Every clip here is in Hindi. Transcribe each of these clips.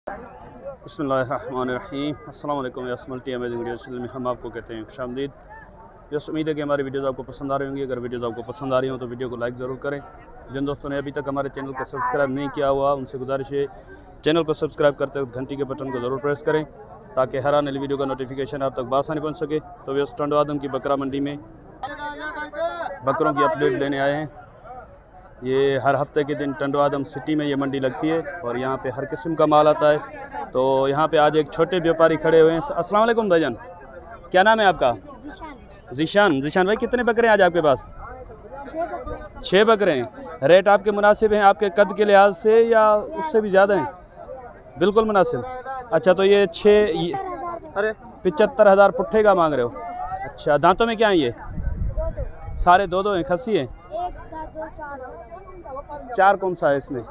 बिस्मिल्लाहिर्रहमानिर्रहीम। अस्सलाम वालेकुम। यसमल टी अमेजिंग वीडियो चैनल में हम आपको कहते हैं खुशामदीद। यस, उम्मीद है कि हमारी वीडियोज़ आपको पसंद आ रही होंगी। अगर वीडियोज़ आपको पसंद आ रही हो तो वीडियो को लाइक ज़रूर करें। जिन दोस्तों ने अभी तक हमारे चैनल को सब्सक्राइब नहीं किया हुआ उनसे गुजारिश है चैनल को सब्सक्राइब करते वक्त घंटी के बटन को ज़रूर प्रेस करें ताकि हर आने वाली वीडियो का नोटिफिकेशन आप तक बासानी पहुँच सके। तो यस, टंडो आदम की बकरा मंडी में बकरों की अपडेट लेने आए हैं। ये हर हफ्ते के दिन टंडो आदम सिटी में ये मंडी लगती है और यहाँ पे हर किस्म का माल आता है। तो यहाँ पे आज एक छोटे व्यापारी खड़े हुए हैं। अस्सलाम वालेकुम भाईजान, क्या नाम है आपका? जीशान। जीशान भाई, कितने बकरे हैं आज आपके पास? 6 बकरे हैं। रेट आपके मुनासिब हैं आपके कद के लिहाज से या उससे भी ज़्यादा हैं? बिल्कुल मुनासिब। अच्छा, तो ये 75,000 पुट्ठे का मांग रहे हो? अच्छा, दांतों में क्या है ये? सारे दो हैं। खस्सी है? 4 कौन सा है इसमें?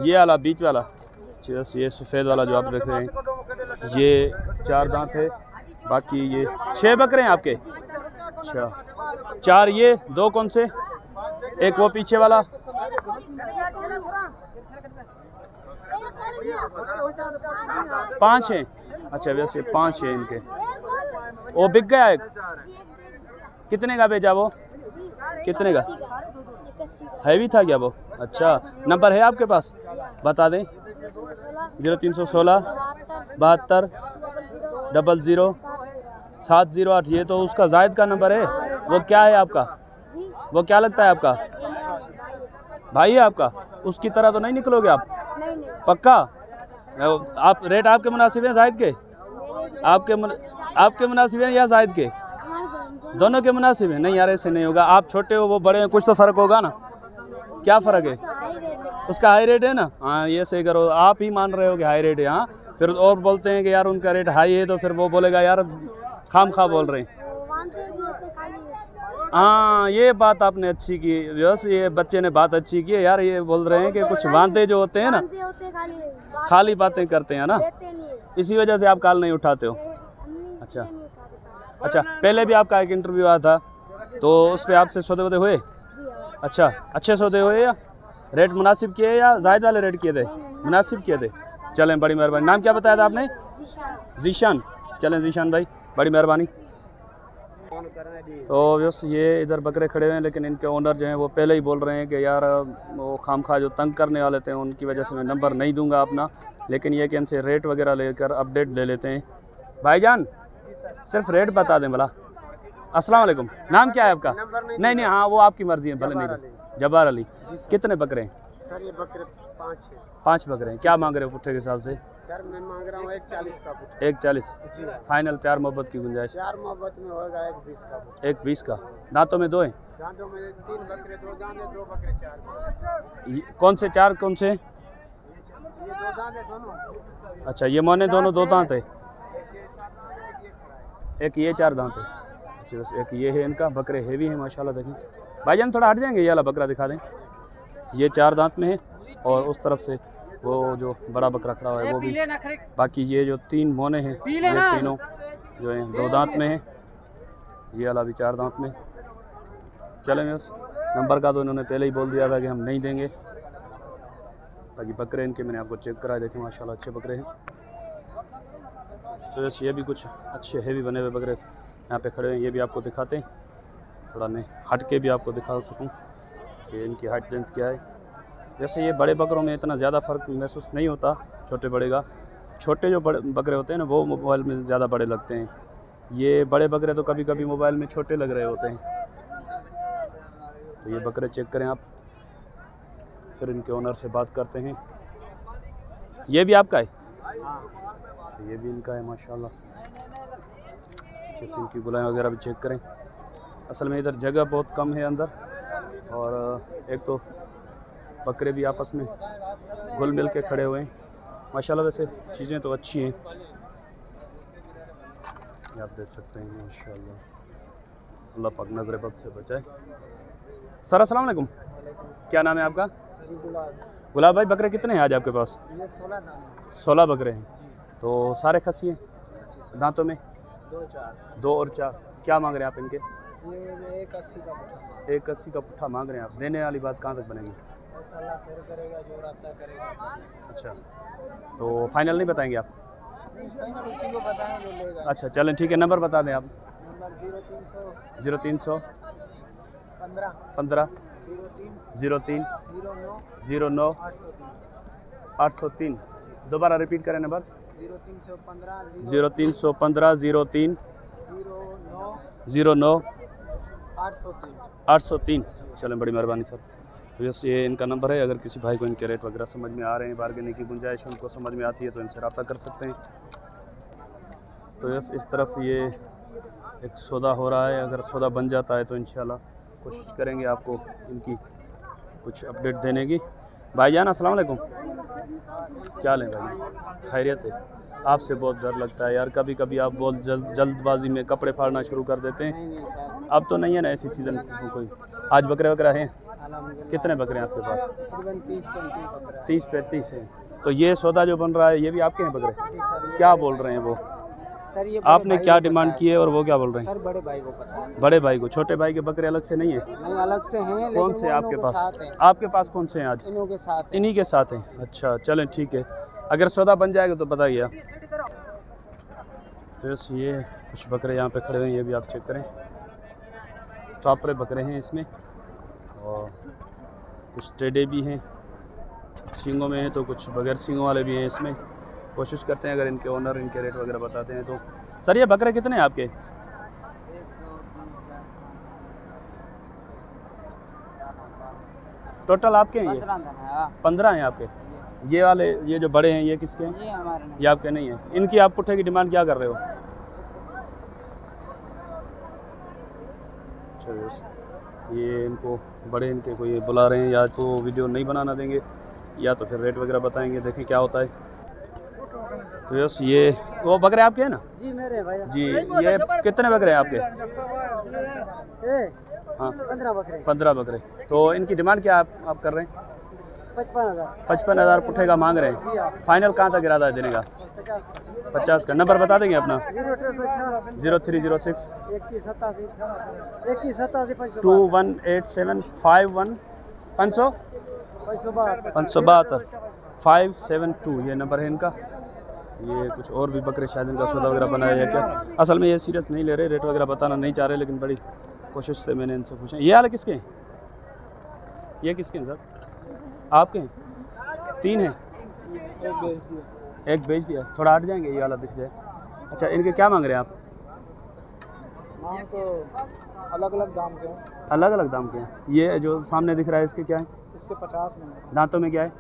ये वाला बीच वाला, ये सफ़ेद वाला जो आप रख रहे हैं, ये 4 दांत है। बाकी ये 6 बकरे हैं आपके? अच्छा, 4 ये, 2 कौन से? एक वो पीछे वाला, 5 हैं। अच्छा, वैसे 5 है इनके। वो बिक गया एक? कितने का बेचा वो? कितने का? हैवी था क्या वो? अच्छा, नंबर है आपके पास? बता दें। 0316 72 00 708। ये तो उसका जायद का नंबर है। वो क्या है आपका? वो क्या लगता है आपका? भाई है आपका? उसकी तरह तो नहीं निकलोगे आप? पक्का? आप रेट आपके मुनासिब हैं जायद के? आपके मुनासिब हैं या जायद के? दोनों के मुनासिब है? नहीं यार, ऐसे नहीं होगा। आप छोटे हो वो बड़े हैं, कुछ तो फ़र्क होगा ना। क्या फ़र्क है? उसका हाई रेट है ना। हाँ, ये सही करो। आप ही मान रहे हो कि हाई रेट है। हाँ, फिर और बोलते हैं कि यार उनका रेट हाई है तो फिर वो बोलेगा यार खाम खा बोल रहे हैं। हाँ, ये बात आपने अच्छी की। वैसे ये बच्चे ने बात अच्छी की है यार। ये बोल रहे हैं कि कुछ वांदे जो होते हैं ना, खाली बातें करते हैं ना, इसी वजह से आप कॉल नहीं उठाते हो। अच्छा, पहले भी आपका एक इंटरव्यू आया था तो उस पर आपसे सौदे वौदे हुए? अच्छा, अच्छे सौदे हुए या रेट मुनासिब किए या जायद वाले रेट किए थे? मुनासिब किए थे। चलें, बड़ी मेहरबानी। नाम क्या बताया था आपने? जीशान। चलें जीशान भाई, बड़ी मेहरबानी। तो बस ये इधर बकरे खड़े हुए हैं, लेकिन इनके ओनर जो हैं वो पहले ही बोल रहे हैं कि यार वो खामखा जो तंग करने वाले थे उनकी वजह से मैं नंबर नहीं दूंगा अपना, लेकिन ये कि इनसे रेट वगैरह लेकर अपडेट ले लेते हैं। भाईजान, सिर्फ रेट बता दें भला। अस्सलाम वालेकुम। नाम क्या है आपका? नहीं, हाँ वो आपकी मर्जी है, भले नहीं। जब्बार अली। कितने बकरे हैं? सर ये बकरे 5 है। 5 बकरे हैं। क्या मांग रहे हो पुट्ठे के हिसाब से? सर मैं मांग रहा हूँ 140 का पुट्ठा। 140 जी। फाइनल? प्यार मोहब्बत की गुंजाइश? प्यार मोहब्बत में होगा 120 का पुट्ठा। 120 का। दांतों में 2 हैं? दांतों में 3 बकरे, 2 दांत है, 2 बकरे 4। कौन से 4? कौन से? ये 2 दांत है दोनों। अच्छा, ये मोने दोनों 2 दांत है। एक ये 4 दांत है। अच्छा, बस एक ये है इनका। बकरे हेवी हैं माशाल्लाह। देखिए भाईजान, थोड़ा हट जाएंगे, ये वाला बकरा दिखा दें। ये 4 दांत में है और उस तरफ से वो जो बड़ा बकरा खड़ा हुआ है वो भी। बाकी ये जो 3 मोने हैं ये तीनों जो हैं 2 दांत में है। ये वाला भी 4 दांत में। चलें, बस नंबर का तो इन्होंने पहले ही बोल दिया था कि हम नहीं देंगे। बाकी बकरे इनके मैंने आपको चेक कराए, देखें माशाल्लाह अच्छे बकरे हैं। तो जैसे ये भी कुछ अच्छे हेवी बने हुए बकरे यहाँ पे खड़े हैं, ये भी आपको दिखाते हैं। थोड़ा मैं हट के भी आपको दिखा सकूँ कि इनकी हाइट लेंथ क्या है। वैसे ये बड़े बकरों में इतना ज़्यादा फ़र्क महसूस नहीं होता छोटे बड़े का। छोटे जो बड़े बकरे होते हैं ना वो मोबाइल में ज़्यादा बड़े लगते हैं। ये बड़े बकरे तो कभी कभी मोबाइल में छोटे लग रहे होते हैं। तो ये बकरे चेक करें आप, फिर इनके ओनर से बात करते हैं। ये भी आपका है? ये भी इनका है माशाल्लाह। अच्छे से इनकी गुलाएं वगैरह भी चेक करें। असल में इधर जगह बहुत कम है अंदर, और एक तो बकरे भी आपस में घुल मिल के खड़े हुए हैं माशाल्लाह। वैसे चीज़ें तो अच्छी हैं, ये आप देख सकते हैं माशाल्लाह। अल्लाह पाक नज़र बद से बचाए। सर अस्सलाम वालेकुम, क्या नाम है आपका? गुलाब भाई, बकरे कितने हैं आज आपके पास? 16 बकरे हैं। तो सारे खस्सी हैं? दांतों में 2 और 4। क्या मांग रहे हैं आप इनके? 180 का पुट्ठा। 180 का पुट्ठा मांग रहे हैं आप। देने वाली बात कहाँ तक बनेगी? अल्लाह खैर करेगा, जो रास्ता करेगा। अच्छा, तो फाइनल नहीं बताएंगे आप? फाइनल उसी को बताएं जो लेगा। अच्छा चलें ठीक है, नंबर बता दें आप। नंबर 0300 15 15 03 03 09 09 803 803। दोबारा रिपीट करें नंबर। 0315 0315 03 09 803। 803। चलें, बड़ी मेहरबानी सर। तो यस, ये इनका नंबर है। अगर किसी भाई को इनके रेट वगैरह समझ में आ रहे हैं, बार्गेनिंग की गुंजाइश उनको समझ में आती है, तो इनसे रब्ता कर सकते हैं। तो यस, इस तरफ ये एक सौदा हो रहा है। अगर सौदा बन जाता है तो इंशाल्लाह कोशिश करेंगे आपको इनकी कुछ अपडेट देने की। भाईजान अस्सलाम वालेकुम, क्या लें भाई? खैरियत है? आपसे बहुत डर लगता है यार, कभी कभी आप बहुत जल्दबाजी में कपड़े फाड़ना शुरू कर देते हैं। अब तो नहीं है ना ऐसी सीज़न कोई? आज बकरे वगैरह हैं? कितने बकरे हैं आपके पास? 30-35 हैं। तो ये सौदा जो बन रहा है ये भी आपके हैं बकरे? क्या बोल रहे हैं वो? सर ये आपने क्या डिमांड की है और वो क्या बोल रहे हैं? सर बड़े भाई को पता है। बड़े भाई को? छोटे भाई के बकरे अलग से नहीं है? नहीं, अलग से हैं। कौन से आपके पास? आपके पास कौन से हैं आज? इन्हों के साथ। इन्हीं के साथ हैं। अच्छा चलें ठीक है, अगर सौदा बन जाएगा तो बताइए आप। तो बस ये कुछ बकरे यहाँ पे खड़े हुए हैं, ये भी आप चेक करें। टॉपरे बकरे हैं इसमें, और कुछ टेढ़े भी हैं, सींगों में हैं, तो कुछ बगैर सींगों वाले भी हैं इसमें। कोशिश करते हैं अगर इनके ओनर इनके रेट वगैरह बताते हैं तो। सर ये बकरे कितने हैं आपके? टोटल आपके हैं ये? 15 हैं आपके। ये वाले, ये जो बड़े हैं ये किसके हैं? ये हमारे ये आपके नहीं है। इनकी आप पुट्ठे की डिमांड क्या कर रहे हो? चलिए, ये इनको बड़े इनके को ये बुला रहे हैं, या तो वीडियो नहीं बनाना देंगे या तो फिर रेट वगैरह बताएंगे, देखें क्या होता है। तो यस, ये वो बकरे आपके हैं ना? जी मेरे भाई जी। ये कितने बकरे हैं आपके? हाँ 15 बकरे। 15 बकरे। तो इनकी डिमांड क्या आप कर रहे हैं? 55,000। 55,000 पुट्ठे का मांग रहे हैं। फाइनल कहाँ तक इरादा है देने का? 50 का। नंबर बता देंगे अपना? 0306 2187 51 572 572, ये नंबर है इनका। ये कुछ और भी बकरे शायद इनका सौदा वगैरह बनाया है क्या? असल में ये सीरियस नहीं ले रहे, रेट वगैरह बताना नहीं चाह रहे, लेकिन बड़ी कोशिश से मैंने इनसे पूछा। ये वाले किसके हैं? ये किसके हैं सर? आपके हैं? 3 हैं, एक बेच दिया। थोड़ा हट जाएंगे, ये वाला दिख जाए। अच्छा, इनके क्या मांग रहे हैं आप? मांग तो अलग अलग दाम के हैं। अलग अलग दाम के हैं। ये जो सामने दिख रहा है इसके क्या है? इसके 50 में। दांतों में क्या है?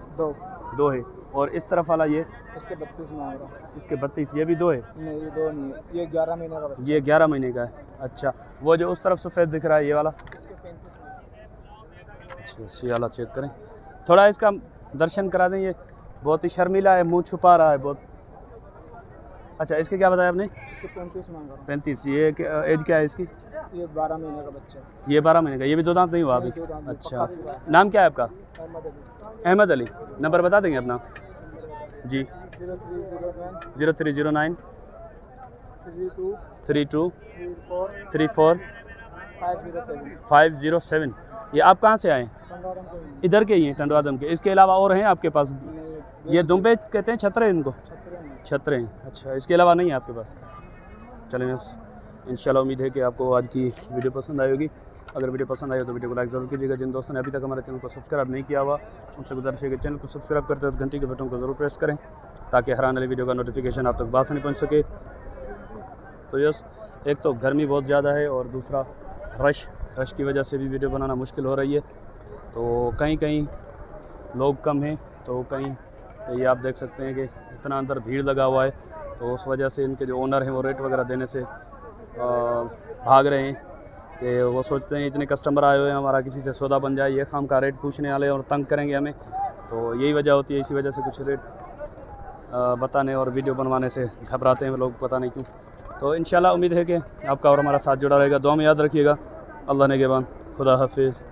2 है। और इस तरफ वाला ये? इसके 32 में आएगा। इसके 32। ये भी 2 है? नहीं, ये 2 नहीं है, ये 11 महीने का बच्चा। ये 11 महीने का है। अच्छा, वो जो उस तरफ सफ़ेद दिख रहा है ये वाला? इसके 35 में। अच्छा, ये वाला चेक करें, थोड़ा इसका दर्शन करा दें। ये बहुत ही शर्मीला है, मुंह छुपा रहा है बहुत। अच्छा, इसके क्या बताया आपने? इसके 35 मांगा। 35। ये एज क्या है इसकी? ये 12 महीने का बच्चा है। ये 12 महीने का। ये भी 2 दांत नहीं हुआ अभी? 2 दांत नहीं, अच्छा, पक्का भी हुआ है। नाम क्या है आपका? अहमद अली। अहमद अली। नंबर बता देंगे अपना? जी। 0309 0309 32 32 34 34 507। 507। ये आप कहाँ से आए? पंडारम के ही। इधर के ही हैं, टंडवादम के। इसके अलावा और हैं आपके पास? नहीं, ये दुम्बे कहते हैं, छतरे इनको? छतरे में। छतरे हैं। अच्छा, इसके अलावा नहीं है आपके पास? चलें, बस इंशाल्लाह उम्मीद है कि आपको आज की वीडियो पसंद आई होगी। अगर वीडियो पसंद आई हो तो वीडियो को लाइक ज़रूर कीजिएगा। जिन दोस्तों ने अभी तक हमारे चैनल को सब्सक्राइब नहीं किया हुआ, उनसे गुजारिश है कि चैनल को सब्सक्राइब करते वक्त घंटी के बटन को ज़रूर प्रेस करें, ताकि हर आने वाली वीडियो का नोटिफिकेशन आप तक बासानी पहुँच सके। तो यस, एक तो गर्मी बहुत ज़्यादा है और दूसरा रश की वजह से भी वीडियो बनाना मुश्किल हो रही है। तो कहीं कहीं लोग कम हैं, तो कहीं ये आप देख सकते हैं कि इतना अंदर भीड़ लगा हुआ है। तो उस वजह से इनके जो ओनर हैं वो रेट वगैरह देने से भाग रहे हैं, कि वो सोचते हैं इतने कस्टमर आए हुए हैं, हमारा किसी से सौदा बन जाए, ये खाम का रेट पूछने वाले और तंग करेंगे हमें। तो यही वजह होती है, इसी वजह से कुछ रेट बताने और वीडियो बनवाने से घबराते हैं लोग, पता नहीं क्यों। तो इंशाल्लाह उम्मीद है कि आपका और हमारा साथ जुड़ा रहेगा। दुआ में याद रखिएगा। अल्लाह नेगेबान। खुदा हाफिज़।